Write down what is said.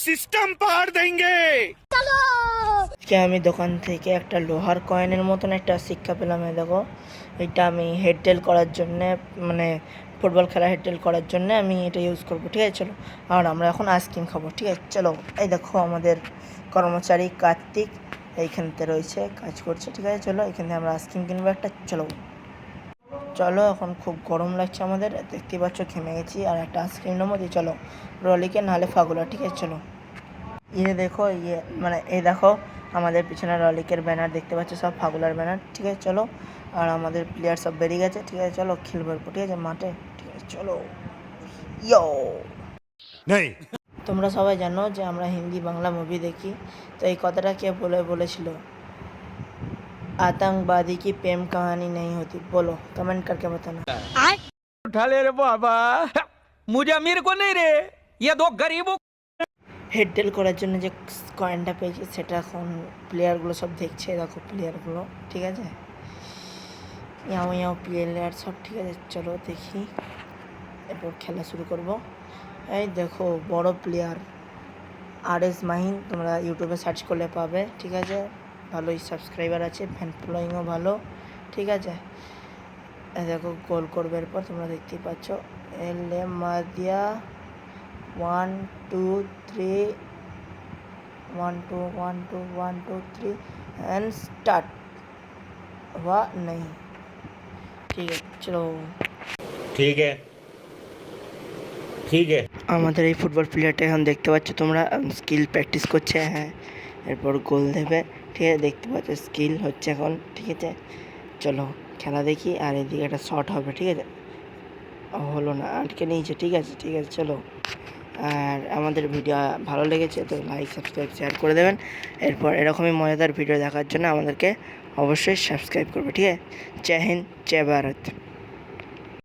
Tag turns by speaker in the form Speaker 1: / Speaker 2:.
Speaker 1: System पार देंगे।
Speaker 2: আজকে আমি দোকান থেকে একটা লোহার কয়েনের মতন একটা শিক্ষা পেলাম। দেখো, এটা আমি হেডটেল করার জন্যে, মানে ফুটবল খেলা হেডটেল করার জন্য আমি এটা ইউজ করবো। ঠিক আছে, চলো। আর আমরা এখন আইসক্রিম খাবো। ঠিক আছে, চলো। এই দেখো আমাদের কর্মচারী কার্তিক এইখানতে রয়েছে, কাজ করছে। ঠিক আছে, চলো, এখান থেকে আমরা আইসক্রিম কিনবো একটা। চলো চলো, এখন খুব গরম লাগছে আমাদের, দেখতে পাচ্ছ ঘেমে গেছি। আর একটা আইসক্রিম নেবো দিয়ে চলো রলিকে, নাহলে ফাগুলা। ঠিক আছে, চলো। দেখো, মানে এই দেখো আমাদের পিছনে রলিকের ব্যানার দেখতে পাচ্ছ, সব ফাগুলার ব্যানার। ঠিক আছে, চলো। আর আমাদের প্লেয়ার সব বেরিয়ে গেছে। ঠিক আছে, চলো খেলবো এরপর। ঠিক আছে, মাঠে। ঠিক আছে, চলো। ইয়ো, তোমরা সবাই জানো যে আমরা হিন্দি বাংলা মুভি দেখি, তো এই কথাটা কে বলেছিল? आतंकवादी की प्रेम कहानी नहीं होती। बोलो, कमेंट करके बताना।
Speaker 3: उठा ले रे बाबा, मुझे अमीर को नहीं रे, ये दो गरीबों।
Speaker 2: হেডটেল করার জন্য যে কয়েনটা পেয়েছি সেটা এখন প্লেয়ারগুলো সব দেখছে। দেখো প্লেয়ারগুলো, ঠিক আছে, ইয়াও ইয়াও প্লেয়ার সব। ঠিক আছে, চলো দেখি, এরপর খেলা শুরু করব। এই দেখো বড় প্লেয়ার RS মাহিন, তোমরা ইউটিউবে সার্চ করলে পাবে। ঠিক আছে, ভালোই সাবস্ক্রাইবার আছে, ফ্যান ফলোয়িংও ভালো। ঠিক আছে, দেখো গোল করবে এরপর, তোমরা দেখতেই পাচ্ছ। এলে মাদিয়া 1 2 3 1 2 1 2 1 2 3 एंड स्टार्ट हुआ नहीं। ঠিক আছে, চলো।
Speaker 1: ठीक है ठीक है।
Speaker 2: আমাদের এই ফুটবল প্লেয়ারটা এখন দেখতে পাচ্ছ তোমরা, স্কিল প্র্যাকটিস করছে। হ্যাঁ, এরপর গোল দেবে। ঠিক আছে, দেখতে পাচ্ছ স্কিল হচ্ছে এখন। ঠিক আছে, চলো খেলা দেখি। আর এদিকে একটা শট হবে। ঠিক আছে, হলো না, আটকে নিয়েছে। ঠিক আছে, ঠিক আছে, চলো। আর আমাদের ভিডিও ভালো লেগেছে তো লাইক সাবস্ক্রাইব শেয়ার করে দেবেন। এরপর এরকমই মজাদার ভিডিও দেখার জন্য আমাদেরকে অবশ্যই সাবস্ক্রাইব করবে। ঠিক আছে, জয় হিন্দ, জয় ভারত।